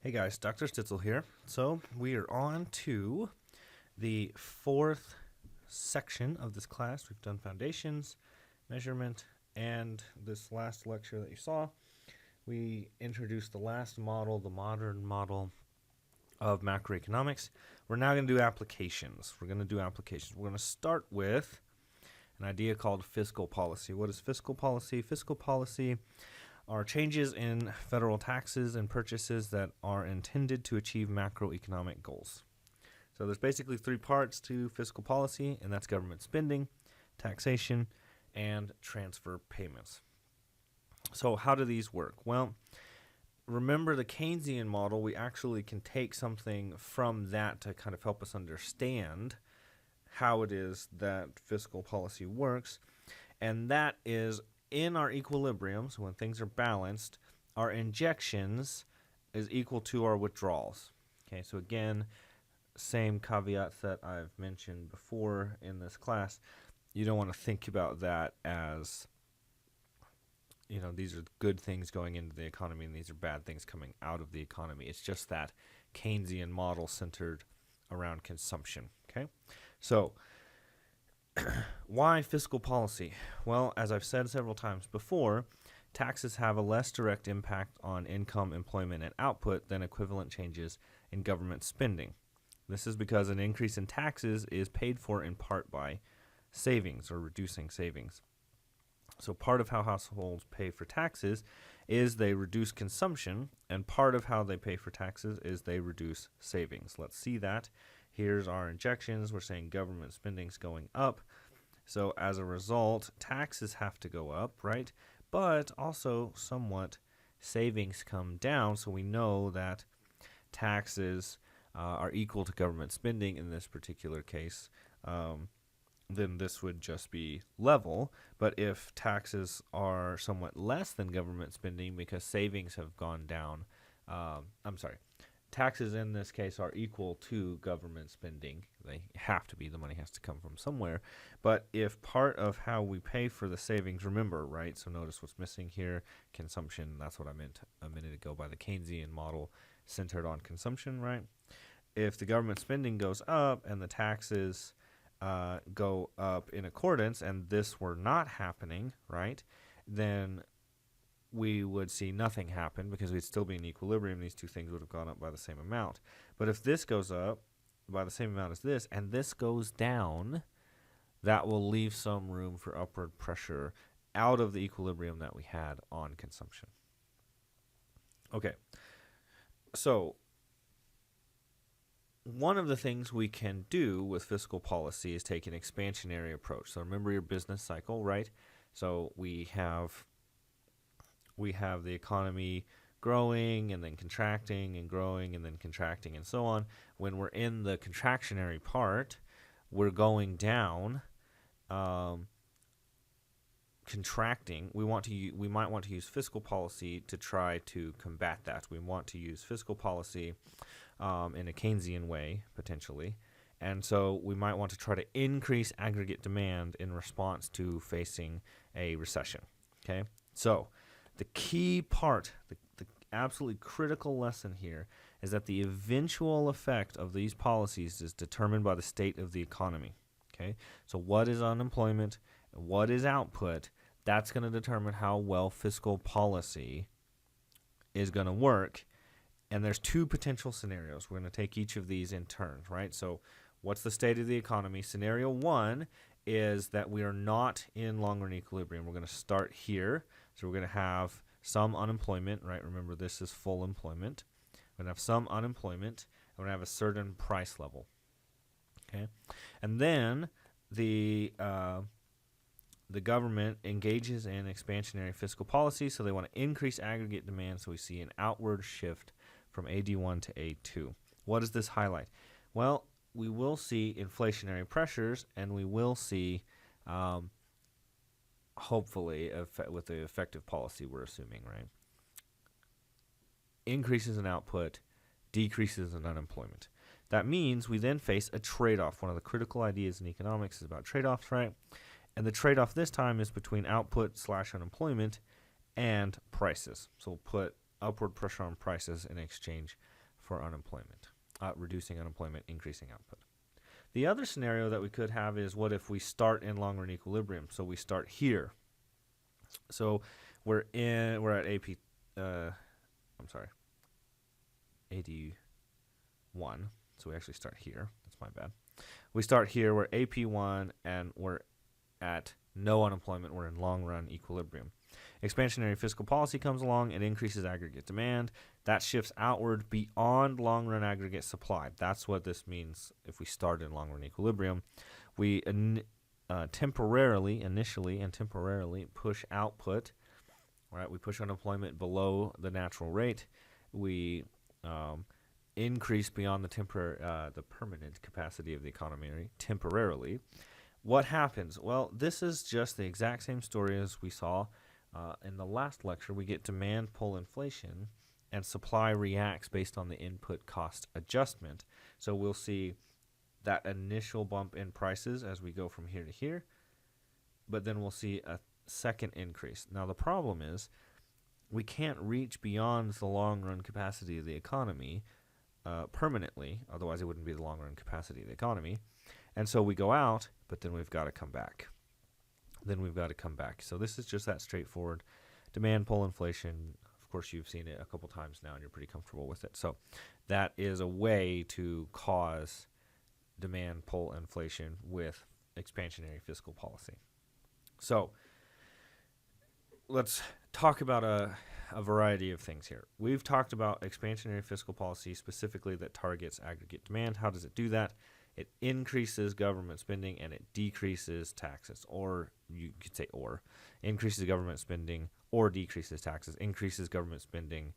Hey guys, Dr. Stitzel here. So we are on to the fourth section of this class. We've done foundations, measurement, and this last lecture that you saw, we introduced the last model, the modern model of macroeconomics. We're now going to do applications. We're going to start with an idea called fiscal policy. What is fiscal policy? Fiscal policy are changes in federal taxes and purchases that are intended to achieve macroeconomic goals. So there's basically three parts to fiscal policy, and that's government spending, taxation, and transfer payments. So how do these work? Well, remember the Keynesian model, we actually can take something from that to kind of help us understand how it is that fiscal policy works, and that is in our equilibrium, so when things are balanced, our injections is equal to our withdrawals. Okay, so again, same caveats that I've mentioned before in this class. You don't want to think about that as, these are good things going into the economy and these are bad things coming out of the economy. It's just that Keynesian model centered around consumption. Okay, so why fiscal policy? Well, as I've said several times before, taxes have a less direct impact on income, employment, and output than equivalent changes in government spending. This is because an increase in taxes is paid for in part by savings or reducing savings. So part of how households pay for taxes is they reduce consumption, and part of how they pay for taxes is they reduce savings. Let's see that. Here's our injections. We're saying government spending's going up. So as a result, taxes have to go up, right? But also somewhat savings come down. So we know that taxes are equal to government spending in this particular case. Then this would just be level. But if taxes are somewhat less than government spending because savings have gone down, taxes in this case are equal to government spending. They have to be. The money has to come from somewhere. But if part of how we pay for the savings, remember, right? So notice what's missing here, consumption. That's what I meant a minute ago by the Keynesian model centered on consumption, right? If the government spending goes up and the taxes go up in accordance, and this were not happening, right, then we would see nothing happen because we'd still be in equilibrium. These two things would have gone up by the same amount. But if this goes up by the same amount as this, and this goes down, that will leave some room for upward pressure out of the equilibrium that we had on consumption. Okay, so one of the things we can do with fiscal policy is take an expansionary approach. So remember your business cycle, right? So we have the economy growing and then contracting and growing and then contracting and so on. When we're in the contractionary part, we're going down, contracting. We might want to use fiscal policy to try to combat that. We want to use fiscal policy in a Keynesian way, potentially. And so we might want to try to increase aggregate demand in response to facing a recession. Okay, so the key part, the absolutely critical lesson here is that the eventual effect of these policies is determined by the state of the economy. Okay, so what is unemployment and what is output? That's going to determine how well fiscal policy is going to work. And there's two potential scenarios. We're going to take each of these in turn, right? So what's the state of the economy? Scenario one is that we are not in long-run equilibrium. We're going to start here. So we're going to have some unemployment, right? Remember, this is full employment. We're going to have some unemployment, and we're going to have a certain price level, okay? And then the government engages in expansionary fiscal policy, so they want to increase aggregate demand, so we see an outward shift from AD1 to A2. What does this highlight? Well, we will see inflationary pressures, and we will see, hopefully, with the effective policy we're assuming, right? Increases in output, decreases in unemployment. That means we then face a trade-off. One of the critical ideas in economics is about trade-offs, right? And the trade-off this time is between output/unemployment and prices. So we'll put upward pressure on prices in exchange for unemployment, reducing unemployment, increasing output. The other scenario that we could have is, what if we start in long run equilibrium? So we start here. So we're at AP. AD1. So we actually start here. That's my bad. We start here. We're AP1, and we're at no unemployment. We're in long run equilibrium. Expansionary fiscal policy comes along. It increases aggregate demand. That shifts outward beyond long run aggregate supply. That's what this means if we start in long run equilibrium. We temporarily push output. Right? We push unemployment below the natural rate. We increase beyond the permanent capacity of the economy temporarily. What happens? Well, this is just the exact same story as we saw in the last lecture. We get demand pull inflation, and supply reacts based on the input cost adjustment. So we'll see that initial bump in prices as we go from here to here, but then we'll see a second increase. Now the problem is we can't reach beyond the long-run capacity of the economy permanently, otherwise it wouldn't be the long-run capacity of the economy. And so we go out, but then we've got to come back. So this is just that straightforward demand pull inflation. Of course, you've seen it a couple times now, and you're pretty comfortable with it. So that is a way to cause demand pull inflation with expansionary fiscal policy. So let's talk about a variety of things here. We've talked about expansionary fiscal policy specifically that targets aggregate demand. How does it do that? It increases government spending and it decreases taxes, or you could say increases government spending or decreases taxes, increases government spending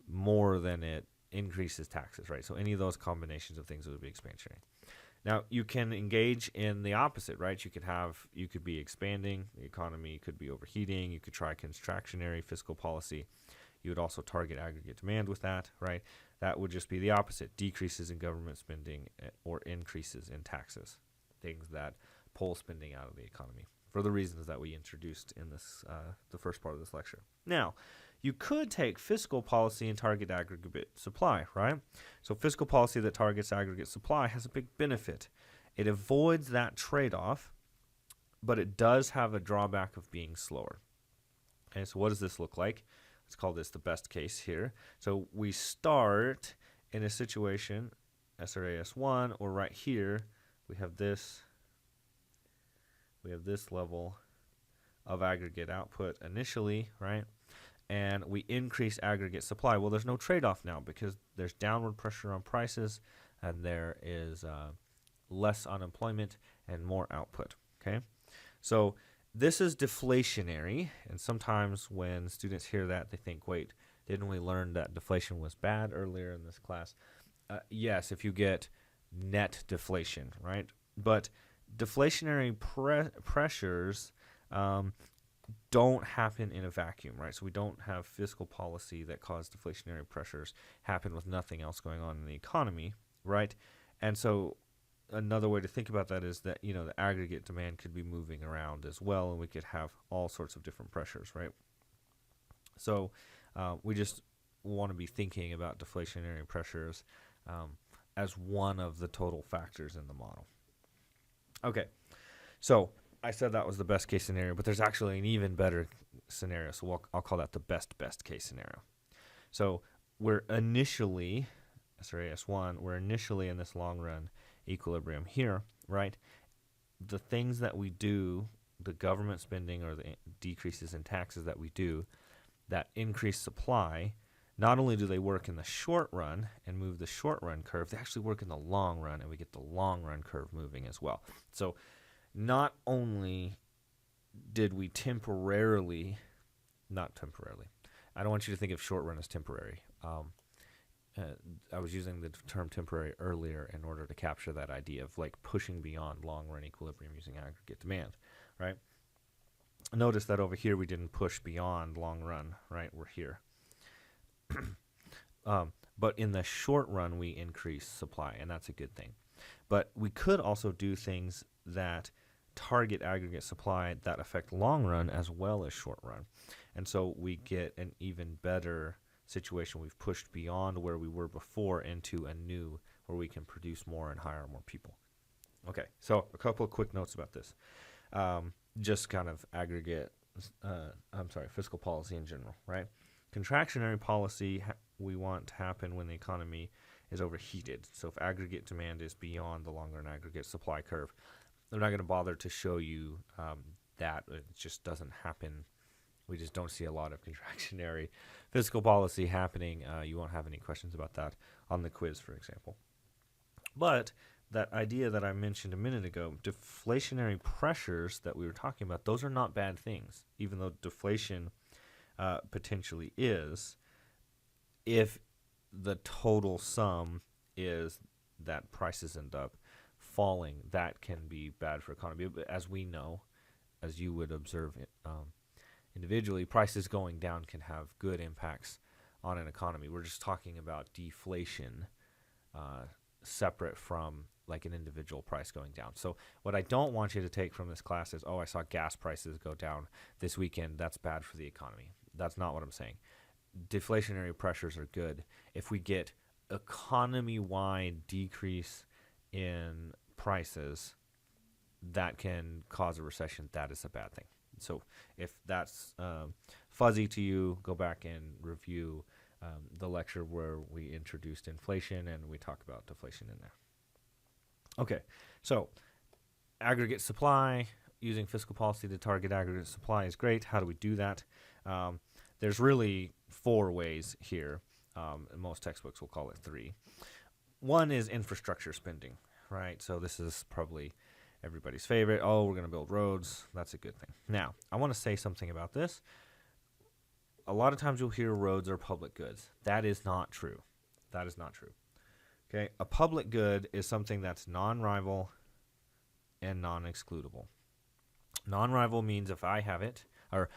more than it increases taxes, right? So any of those combinations of things would be expansionary. Now, you can engage in the opposite, right? You could be expanding, the economy could be overheating, you could try contractionary fiscal policy. You would also target aggregate demand with that, right? That would just be the opposite, decreases in government spending or increases in taxes, things that pull spending out of the economy for the reasons that we introduced in this the first part of this lecture. Now, you could take fiscal policy and target aggregate supply, right? So fiscal policy that targets aggregate supply has a big benefit. It avoids that trade-off, but it does have a drawback of being slower. Okay, so what does this look like? Let's call this the best case here. So we start in a situation, SRAS1, or right here, we have this level of aggregate output initially, right? And we increase aggregate supply. Well, there's no trade-off now because there's downward pressure on prices and there is less unemployment and more output, okay? So this is deflationary, and sometimes when students hear that, they think, wait, didn't we learn that deflation was bad earlier in this class? Yes, if you get net deflation, right? But deflationary pressures don't happen in a vacuum, right? So we don't have fiscal policy that cause deflationary pressures happen with nothing else going on in the economy, right? And so another way to think about that is that, the aggregate demand could be moving around as well, and we could have all sorts of different pressures, right? So we just want to be thinking about deflationary pressures as one of the total factors in the model. Okay, so I said that was the best case scenario, but there's actually an even better scenario, so I'll call that the best case scenario. So we're initially, SRAS1, we're initially in this long run equilibrium here, right? The things that we do, the government spending or the decreases in taxes that we do, that increase supply, not only do they work in the short run and move the short run curve, they actually work in the long run, and we get the long run curve moving as well. So not only did we not temporarily, I don't want you to think of short run as temporary. I was using the term temporary earlier in order to capture that idea of like pushing beyond long run equilibrium using aggregate demand, right? Notice that over here we didn't push beyond long run, right? We're here. But in the short run we increase supply, and that's a good thing. But we could also do things that target aggregate supply that affect long run as well as short run. And so we get an even better situation. We've pushed beyond where we were before into a new where we can produce more and hire more people. Okay, so a couple of quick notes about this. Just kind of aggregate, fiscal policy in general, right? Contractionary policy we want to happen when the economy is overheated. So if aggregate demand is beyond the long-run aggregate supply curve, they're not going to bother to show you that. It just doesn't happen. We just don't see a lot of contractionary fiscal policy happening. You won't have any questions about that on the quiz, for example. But that idea that I mentioned a minute ago, deflationary pressures that we were talking about, those are not bad things, even though deflation potentially is, if the total sum is that prices end up falling. That can be bad for economy. But as we know, as you would observe individually, prices going down can have good impacts on an economy. We're just talking about deflation separate from like an individual price going down. So what I don't want you to take from this class is, oh, I saw gas prices go down this weekend. That's bad for the economy. That's not what I'm saying. Deflationary pressures are good. If we get economy-wide decrease in prices, that can cause a recession. That is a bad thing. So if that's fuzzy to you, go back and review the lecture where we introduced inflation and we talk about deflation in there. Okay, so aggregate supply, using fiscal policy to target aggregate supply is great. How do we do that? There's really 4 ways here. Most textbooks will call it 3. One is infrastructure spending, right? So this is probably everybody's favorite. Oh, we're going to build roads. That's a good thing. Now, I want to say something about this. A lot of times you'll hear roads are public goods. That is not true. That is not true. Okay, a public good is something that's non-rival and non-excludable. Non-rival means if I have it, or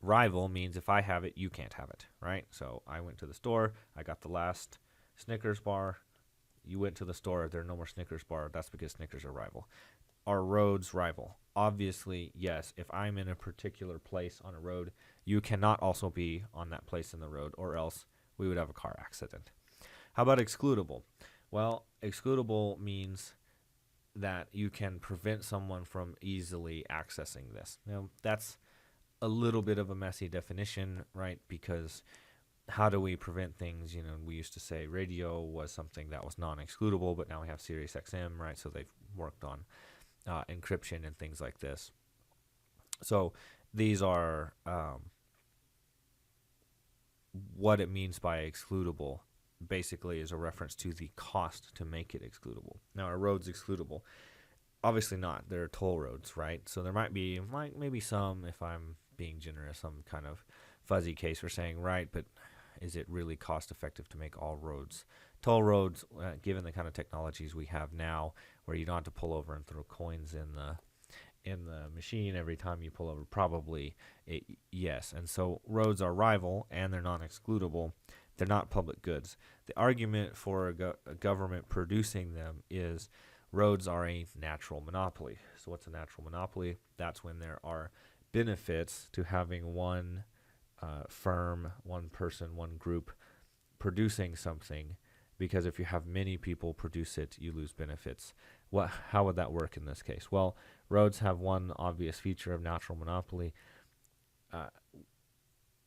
rival means if I have it, you can't have it, right? So I went to the store, I got the last Snickers bar. You went to the store, there are no more Snickers bar. That's because Snickers are rival. Are roads rival? Obviously, yes. If I'm in a particular place on a road, you cannot also be on that place in the road, or else we would have a car accident. How about excludable? Well, excludable means that you can prevent someone from easily accessing this. Now, that's a little bit of a messy definition, right? Because how do we prevent things? You know, we used to say radio was something that was non-excludable, but now we have Sirius XM, right? So they've worked on encryption and things like this. So these are what it means by excludable. Basically is a reference to the cost to make it excludable. Now, are roads excludable? Obviously not. They're toll roads, right? So there might be, like, maybe some, if I'm being generous, some kind of fuzzy case for saying, right, but is it really cost effective to make all roads toll roads, given the kind of technologies we have now, where you don't have to pull over and throw coins in the machine every time you pull over? Probably yes. And so roads are rival and they're non-excludable. They're not public goods. The argument for a government producing them is roads are a natural monopoly. So what's a natural monopoly? That's when there are benefits to having one firm, one person, one group producing something, because if you have many people produce it, you lose benefits. How would that work in this case? Well, roads have one obvious feature of natural monopoly.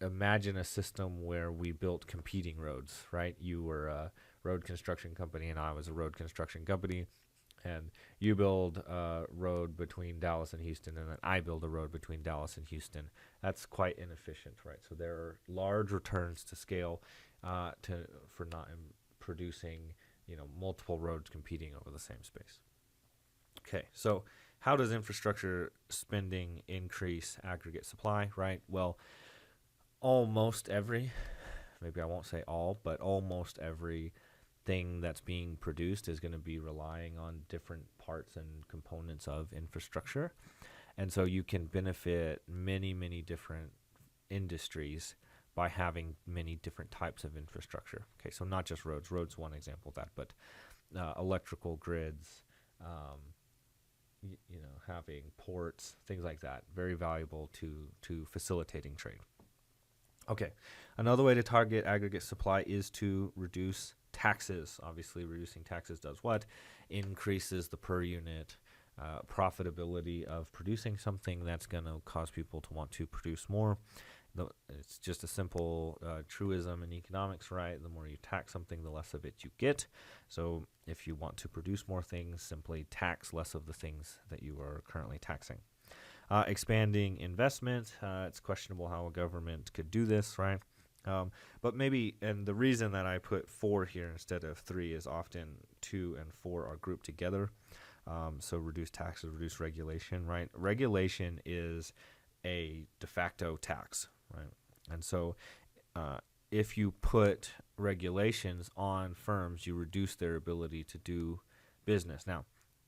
Imagine a system where we built competing roads, right? You were a road construction company and I was a road construction company, and you build a road between Dallas and Houston, and then I build a road between Dallas and Houston. That's quite inefficient, right? So there are large returns to scale for not producing, multiple roads competing over the same space. Okay, so how does infrastructure spending increase aggregate supply, right? Well, almost every, maybe I won't say all, but almost every thing that's being produced is going to be relying on different parts and components of infrastructure. And so you can benefit many, many different industries by having many different types of infrastructure. Okay, so not just roads. Roads one example of that, but electrical grids, having ports, things like that, very valuable to facilitating trade. Okay, another way to target aggregate supply is to reduce taxes. Obviously, reducing taxes does what? Increases the per unit profitability of producing something that's going to cause people to want to produce more. It's just a simple truism in economics, right? The more you tax something, the less of it you get. So if you want to produce more things, simply tax less of the things that you are currently taxing. Expanding investment, it's questionable how a government could do this, right? But maybe, and the reason that I put 4 here instead of 3 is often 2 and 4 are grouped together. So reduce taxes, reduce regulation, right? Regulation is a de facto tax, right? And so if you put regulations on firms, you reduce their ability to do business. Now,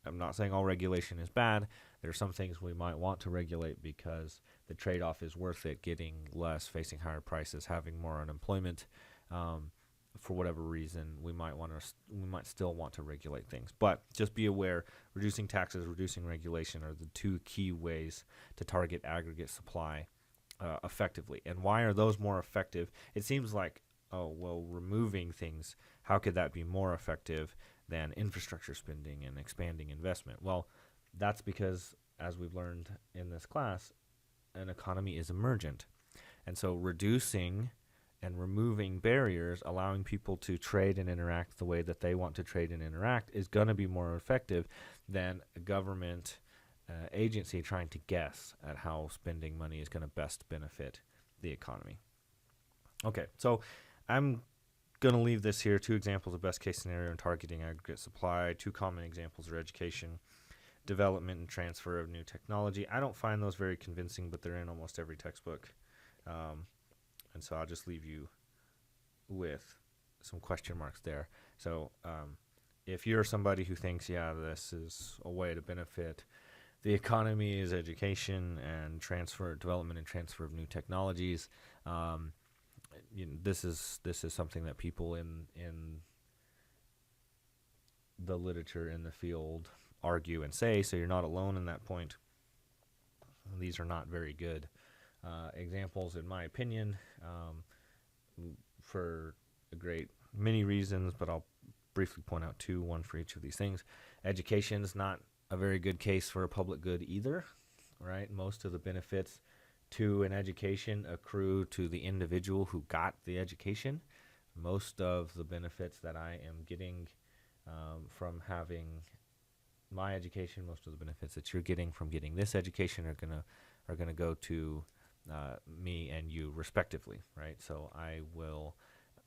I'm not saying all regulation is bad. There are some things we might want to regulate because the trade-off is worth it, getting less, facing higher prices, having more unemployment. For whatever reason, we might still want to regulate things. But just be aware, reducing taxes, reducing regulation are the 2 key ways to target aggregate supply effectively. And why are those more effective? It seems like, oh, well, removing things, how could that be more effective than infrastructure spending and expanding investment? Well, that's because, as we've learned in this class, an economy is emergent. And so reducing and removing barriers, allowing people to trade and interact the way that they want to trade and interact, is going to be more effective than a government agency trying to guess at how spending money is going to best benefit the economy. Okay, so I'm going to leave this here. 2 examples of best case scenario in targeting aggregate supply. 2 common examples are education, development and transfer of new technology. I don't find those very convincing, but they're in almost every textbook. And so I'll just leave you with some question marks there. So if you're somebody who thinks, yeah, this is a way to benefit the economy is education and development and transfer of new technologies, this is something that people in the literature in the field argue and say, so you're not alone in that point. These are not very good examples, in my opinion, for many reasons, but I'll briefly point out 2, one for each of these things. Education is not a very good case for a public good either, right? Most of the benefits to an education accrue to the individual who got the education. Most of the benefits that I am getting from having my education, most of the benefits that you're getting from getting this education are gonna go to me and you respectively, right? So I will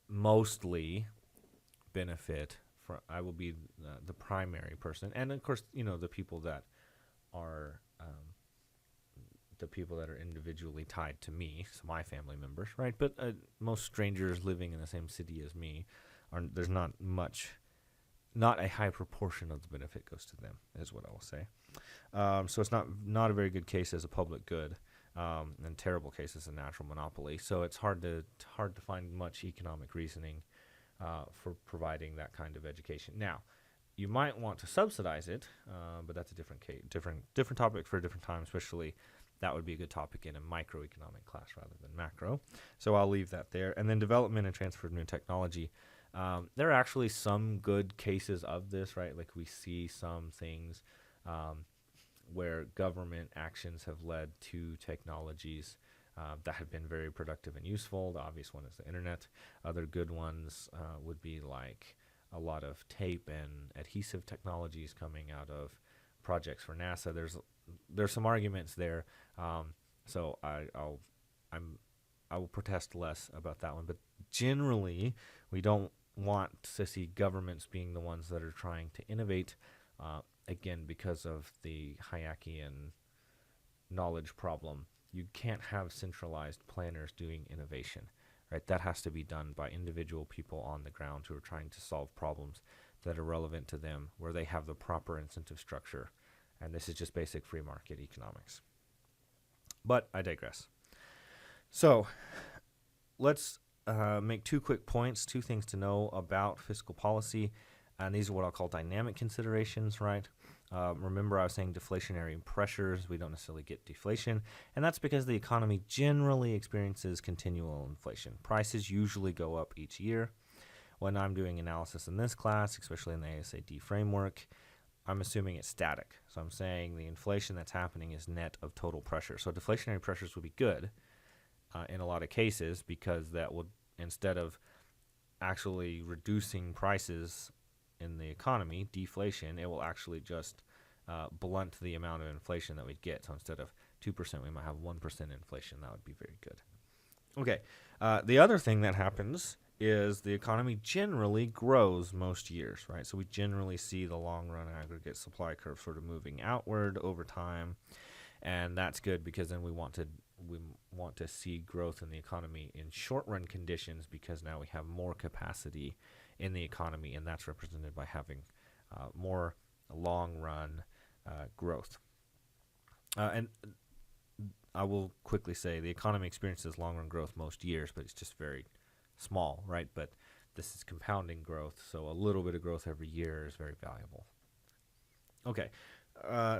mostly benefit from. I will be the primary person, and of course, the people that are individually tied to me, so my family members, right? But most strangers living in the same city as me, there's not a high proportion of the benefit goes to them, is what I will say. So it's not a very good case as a public good, and terrible case as a natural monopoly. So it's hard to find much economic reasoning for providing that kind of education. Now, you might want to subsidize it, but that's a different case, different topic for a different time. Especially, that would be a good topic in a microeconomic class rather than macro. So I'll leave that there. And then development and transfer of new technology. There are actually some good cases of this, right? Like we see some things where government actions have led to technologies that have been very productive and useful. The obvious one is the internet. Other good ones would be like a lot of tape and adhesive technologies coming out of projects for NASA. There's some arguments there, so I will protest less about that one. But generally, we don't want to see governments being the ones that are trying to innovate, again, because of the Hayekian knowledge problem. You can't have centralized planners doing innovation, right? That has to be done by individual people on the ground who are trying to solve problems that are relevant to them, where they have the proper incentive structure. And this is just basic free market economics. But I digress. So let's make 2 quick points, 2 things to know about fiscal policy. And these are what I'll call dynamic considerations, right? Remember, I was saying deflationary pressures. We don't necessarily get deflation, and that's because the economy generally experiences continual inflation. Prices usually go up each year. When I'm doing analysis in this class, especially in the ASAD framework, I'm assuming it's static. So I'm saying the inflation that's happening is net of total pressure. So deflationary pressures would be good in a lot of cases, because that would, instead of actually reducing prices in the economy, deflation, it will actually just blunt the amount of inflation that we'd get. So instead of 2%, we might have 1% inflation. That would be very good. Okay, the other thing that happens is the economy generally grows most years, right? So we generally see the long-run aggregate supply curve sort of moving outward over time, and that's good because then we want to see growth in the economy in short-run conditions, because now we have more capacity in the economy, and that's represented by having more long-run growth. And I will quickly say the economy experiences long-run growth most years, but it's just very small, right? But this is compounding growth, so a little bit of growth every year is very valuable. Okay,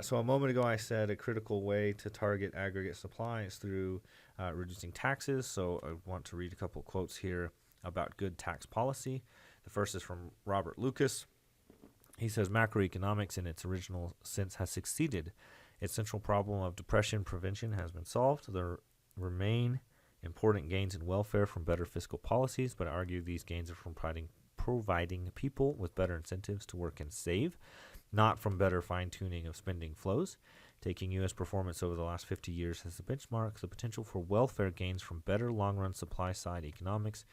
so a moment ago I said a critical way to target aggregate supply is through reducing taxes. So I want to read a couple quotes here about good tax policy. The first is from Robert Lucas. He says, macroeconomics in its original sense has succeeded. Its central problem of depression prevention has been solved. There remain important gains in welfare from better fiscal policies, but I argue these gains are from providing people with better incentives to work and save, not from better fine-tuning of spending flows. Taking U.S. performance over the last 50 years as a benchmark, the potential for welfare gains from better long-run supply-side economics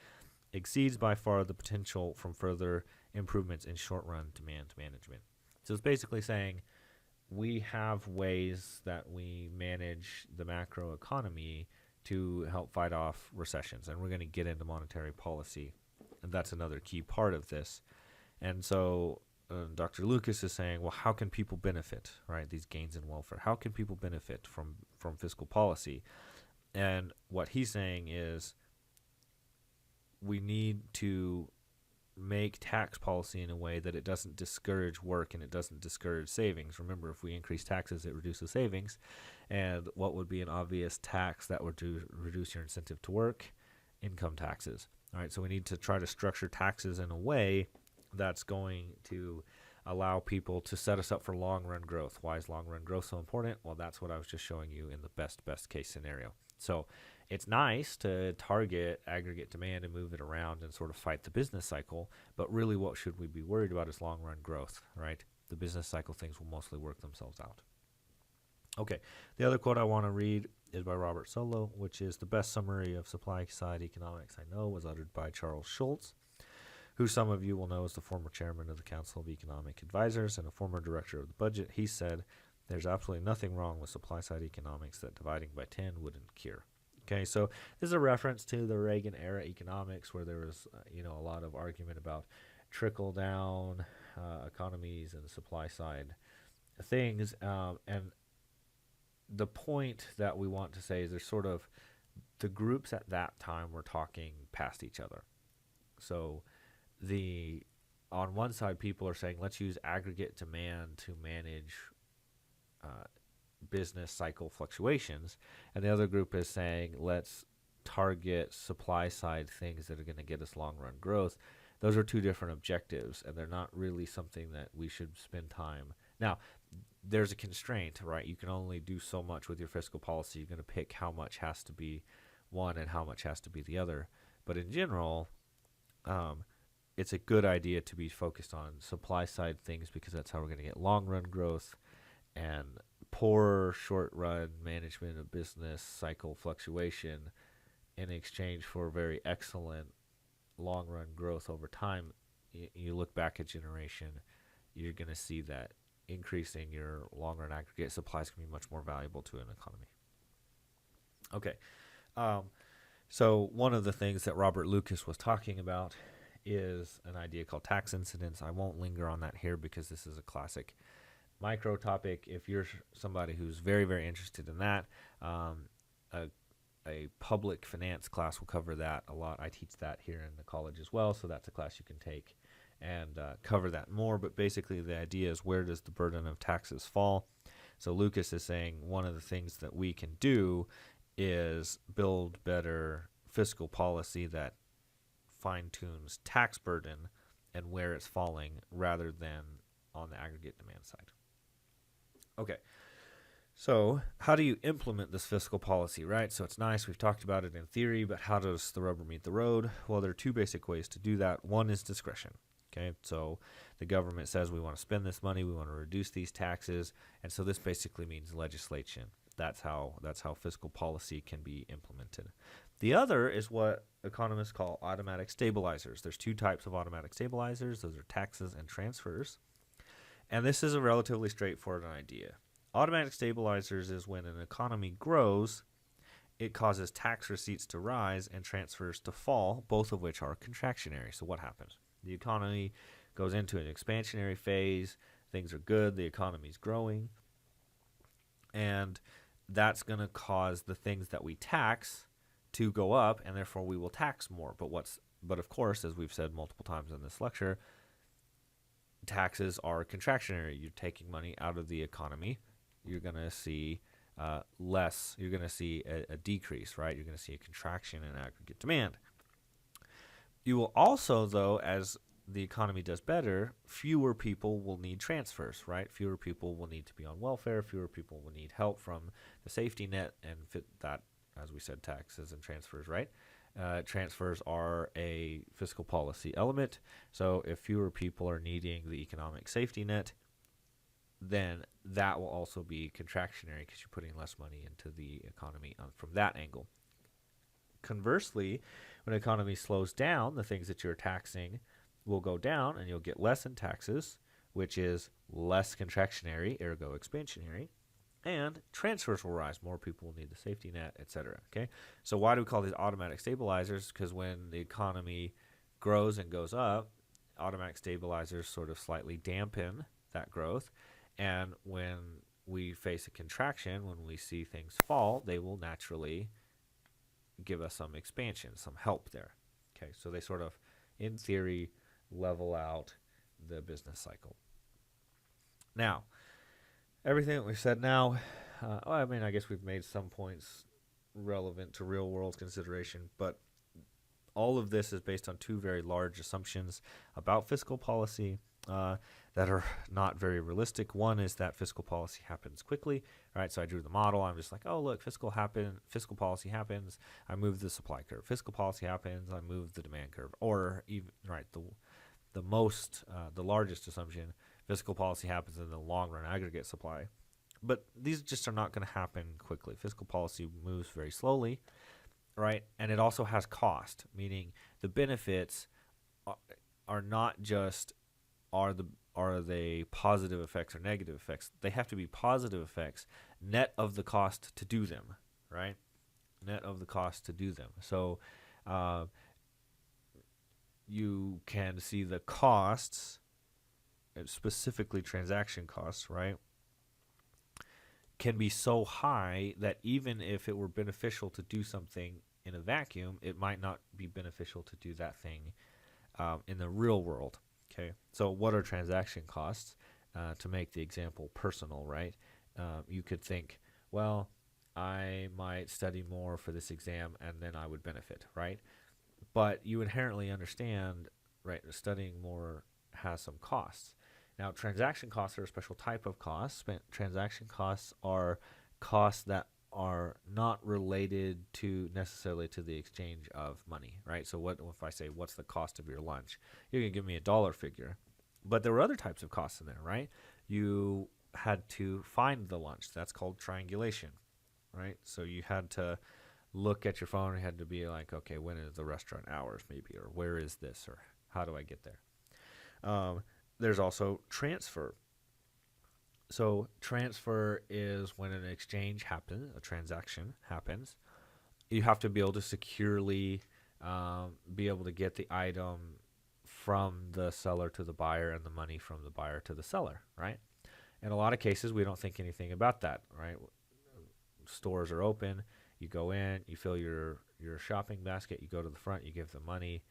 exceeds by far the potential from further improvements in short-run demand management. So it's basically saying we have ways that we manage the macro economy to help fight off recessions, and we're going to get into monetary policy, and that's another key part of this. And so Dr. Lucas is saying, well, how can people benefit, right, these gains in welfare? How can people benefit from fiscal policy? And what he's saying is we need to make tax policy in a way that it doesn't discourage work and it doesn't discourage savings. Remember, if we increase taxes, it reduces savings. And what would be an obvious tax that would reduce your incentive to work? Income taxes. All right, so we need to try to structure taxes in a way that's going to allow people to set us up for long-run growth. Why is long-run growth so important? Well, that's what I was just showing you in the best case scenario. So it's nice to target aggregate demand and move it around and sort of fight the business cycle, but really what should we be worried about is long-run growth, right? The business cycle things will mostly work themselves out. Okay, the other quote I want to read is by Robert Solow, which is the best summary of supply-side economics I know was uttered by Charles Schultz, who some of you will know as the former chairman of the Council of Economic Advisors and a former director of the budget. He said, there's absolutely nothing wrong with supply-side economics that dividing by 10 wouldn't cure. Okay, so this is a reference to the Reagan-era economics where there was, a lot of argument about trickle-down economies and supply-side things. And the point that we want to say is there's sort of the groups at that time were talking past each other. So on one side, people are saying, let's use aggregate demand to manage business cycle fluctuations, and the other group is saying let's target supply side things that are going to get us long run growth. Those are two different objectives, and they're not really something that we should spend time. Now, there's a constraint, right? You can only do so much with your fiscal policy. You're going to pick how much has to be one and how much has to be the other. But in general, it's a good idea to be focused on supply side things because that's how we're going to get long run growth, and poor short-run management of business cycle fluctuation in exchange for very excellent long-run growth over time. You look back a generation, you're going to see that increasing your long-run aggregate supplies can be much more valuable to an economy. Okay, so one of the things that Robert Lucas was talking about is an idea called tax incidence. I won't linger on that here because this is a classic micro topic. If you're somebody who's very, very interested in that, a public finance class will cover that a lot. I teach that here in the college as well, so that's a class you can take and cover that more. But basically, the idea is, where does the burden of taxes fall? So Lucas is saying one of the things that we can do is build better fiscal policy that fine-tunes tax burden and where it's falling rather than on the aggregate demand side. Okay, so how do you implement this fiscal policy, right? So it's nice, we've talked about it in theory, but how does the rubber meet the road? Well, there are two basic ways to do that. One is discretion. Okay, so the government says we want to spend this money, we want to reduce these taxes, and so this basically means legislation. That's how fiscal policy can be implemented. The other is what economists call automatic stabilizers. There's two types of automatic stabilizers. Those are taxes and transfers. And this is a relatively straightforward idea. Automatic stabilizers is when an economy grows, it causes tax receipts to rise and transfers to fall, both of which are contractionary. So what happens? The economy goes into an expansionary phase. Things are good. The economy's growing. And that's going to cause the things that we tax to go up, and therefore we will tax more. But of course, as we've said multiple times in this lecture, taxes are contractionary. You're taking money out of the economy. You're going to see less. You're going to see a decrease, right? You're going to see a contraction in aggregate demand. You will also, though, as the economy does better, fewer people will need transfers, right? Fewer people will need to be on welfare. Fewer people will need help from the safety net, and fit that, as we said, taxes and transfers, right? Transfers are a fiscal policy element. So if fewer people are needing the economic safety net, then that will also be contractionary because you're putting less money into the economy from that angle. Conversely, when the economy slows down, the things that you're taxing will go down and you'll get less in taxes, which is less contractionary, ergo expansionary, and transfers will rise. More people will need the safety net, etc. Okay, so why do we call these automatic stabilizers? Because when the economy grows and goes up, automatic stabilizers sort of slightly dampen that growth, and when we face a contraction, when we see things fall, they will naturally give us some expansion, some help there. Okay, so they sort of, in theory, level out the business cycle. Now, everything that we've said now, I guess we've made some points relevant to real world consideration, but all of this is based on two very large assumptions about fiscal policy that are not very realistic. One is that fiscal policy happens quickly. All right, so I drew the model. I'm just like, oh, look, fiscal policy happens. I move the supply curve. Fiscal policy happens. I move the demand curve. Or even the largest assumption, fiscal policy happens in the long run aggregate supply. But these just are not going to happen quickly. Fiscal policy moves very slowly, right? And it also has cost, meaning the benefits are not just are they positive effects or negative effects. They have to be positive effects net of the cost to do them, right? Net of the cost to do them. So you can see the costs, specifically transaction costs, right, can be so high that even if it were beneficial to do something in a vacuum, it might not be beneficial to do that thing in the real world. Okay, so what are transaction costs? To make the example personal, right? You could think, well, I might study more for this exam and then I would benefit, right? But you inherently understand, right, studying more has some costs. Now, transaction costs are a special type of cost. Transaction costs are costs that are not related to necessarily to the exchange of money, right? So what if I say, what's the cost of your lunch? You can give me a dollar figure. But there were other types of costs in there, right? You had to find the lunch. That's called triangulation, right? So you had to look at your phone. You had to be like, okay, when is the restaurant hours maybe, or where is this, or how do I get there? There's also transfer. So transfer is when an exchange happens, a transaction happens. You have to be able to securely be able to get the item from the seller to the buyer and the money from the buyer to the seller, right? In a lot of cases, we don't think anything about that, right? Stores are open. You go in, you fill your shopping basket, you go to the front, you give the money,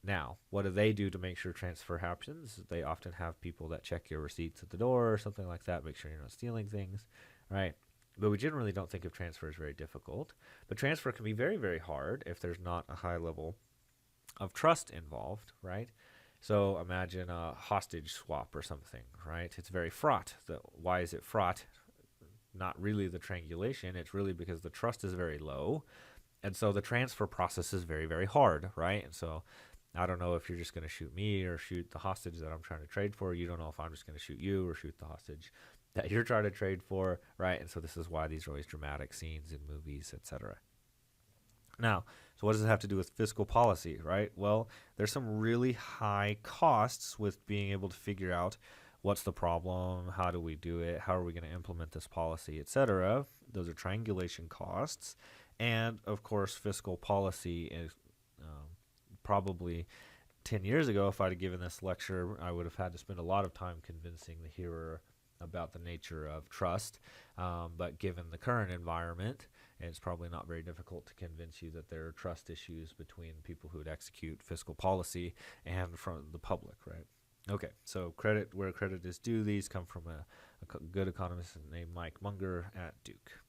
Now, what do they do to make sure transfer happens? They often have people that check your receipts at the door or something like that, make sure you're not stealing things, right? But we generally don't think of transfer as very difficult. But transfer can be very, very hard if there's not a high level of trust involved, right? So imagine a hostage swap or something, right? It's very fraught. Why is it fraught? Not really the triangulation. It's really because the trust is very low. And so the transfer process is very, very hard, right? And so I don't know if you're just going to shoot me or shoot the hostage that I'm trying to trade for. You don't know if I'm just going to shoot you or shoot the hostage that you're trying to trade for, right? And so this is why these are always dramatic scenes in movies, etc. Now, so what does it have to do with fiscal policy, right? Well, there's some really high costs with being able to figure out what's the problem, how do we do it, how are we going to implement this policy, etc. Those are triangulation costs. And, of course, fiscal policy is probably 10 years ago, if I'd have given this lecture, I would have had to spend a lot of time convincing the hearer about the nature of trust. But given the current environment, it's probably not very difficult to convince you that there are trust issues between people who would execute fiscal policy and from the public, right? Okay, so credit where credit is due. These come from a good economist named Mike Munger at Duke.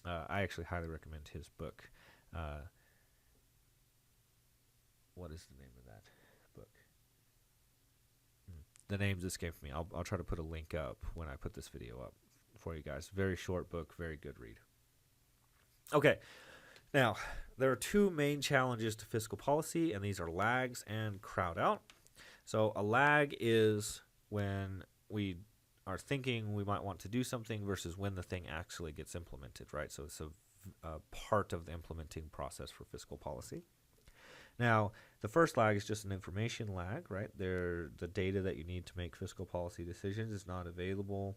I actually highly recommend his book. What is the name of that book? The names escaped me. I'll try to put a link up when I put this video up for you guys. Very short book, very good read. Okay, now there are two main challenges to fiscal policy, and these are lags and crowd out. So a lag is when we are thinking we might want to do something versus when the thing actually gets implemented, right? So it's a part of the implementing process for fiscal policy. Now, the first lag is just an information lag, right? The data that you need to make fiscal policy decisions is not available,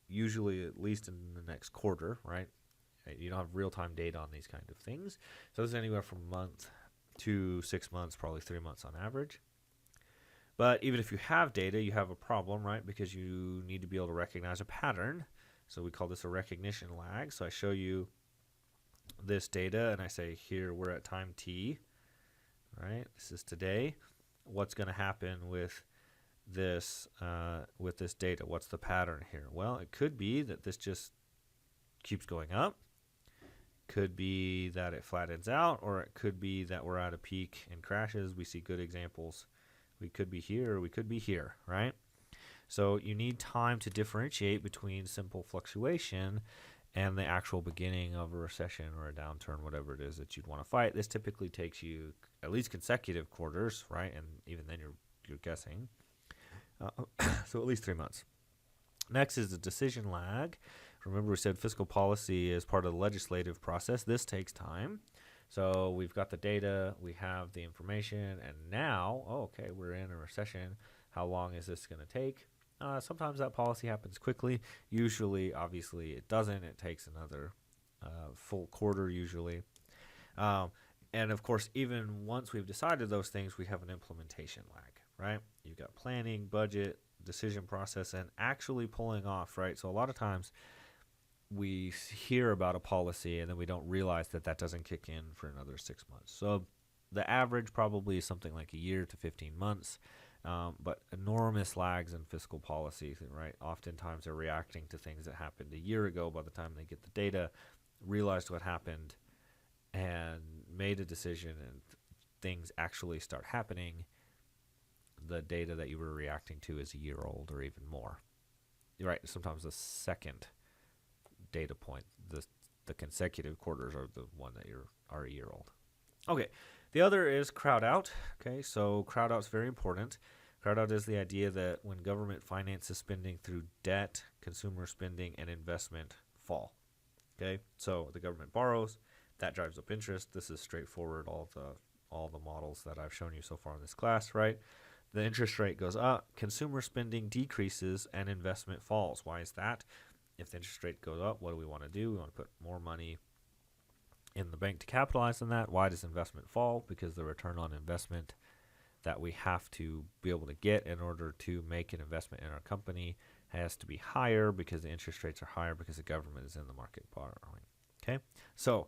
usually at least in the next quarter, right? You don't have real-time data on these kind of things. So it's anywhere from a month to 6 months, probably 3 months on average. But even if you have data, you have a problem, right? Because you need to be able to recognize a pattern. So we call this a recognition lag. So I show you this data, and I say, here we're at time t, right? This is today. What's going to happen with this data? What's the pattern here? Well, it could be that this just keeps going up. Could be that it flattens out, or it could be that we're at a peak and crashes. We see good examples. We could be here, or we could be here, right? So you need time to differentiate between simple fluctuation and the actual beginning of a recession or a downturn, whatever it is that you'd want to fight. This typically takes you at least consecutive quarters, right? And even then you're guessing. So at least 3 months. Next is the decision lag. Remember, we said fiscal policy is part of the legislative process. This takes time. So we've got the data, we have the information, and now, okay, we're in a recession. How long is this going to take? Sometimes that policy happens quickly. Usually, obviously, it doesn't. It takes another full quarter usually. And of course, even once we've decided those things, we have an implementation lag, right? You've got planning, budget, decision process, and actually pulling off, right? So a lot of times we hear about a policy and then we don't realize that that doesn't kick in for another 6 months. So the average probably is something like a year to 15 months, but enormous lags in fiscal policy, right? Oftentimes they're reacting to things that happened a year ago. By the time they get the data, realized what happened, and made a decision, and things actually start happening, the data that you were reacting to is a year old or even more. Right? Sometimes the second data point, the consecutive quarters are the one that are a year old. Okay, the other is crowd out. Okay, so crowd out is very important. Crowd out is the idea that when government finances spending through debt, consumer spending and investment fall. Okay, so the government borrows, that drives up interest. This is straightforward. All the models that I've shown you so far in this class, right? The interest rate goes up, consumer spending decreases, and investment falls. Why is that? If the interest rate goes up, what do we want to do? We want to put more money in the bank to capitalize on that. Why does investment fall? Because the return on investment that we have to be able to get in order to make an investment in our company has to be higher because the interest rates are higher because the government is in the market borrowing. Okay, so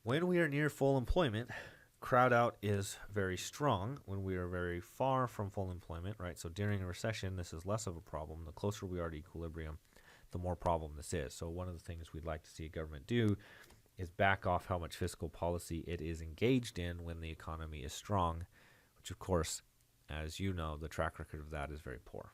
when we are near full employment, crowd out is very strong when we are very far from full employment, right? So during a recession, this is less of a problem. The closer we are to equilibrium, the more problem this is. So one of the things we'd like to see a government do is back off how much fiscal policy it is engaged in when the economy is strong, which of course, as you know, the track record of that is very poor.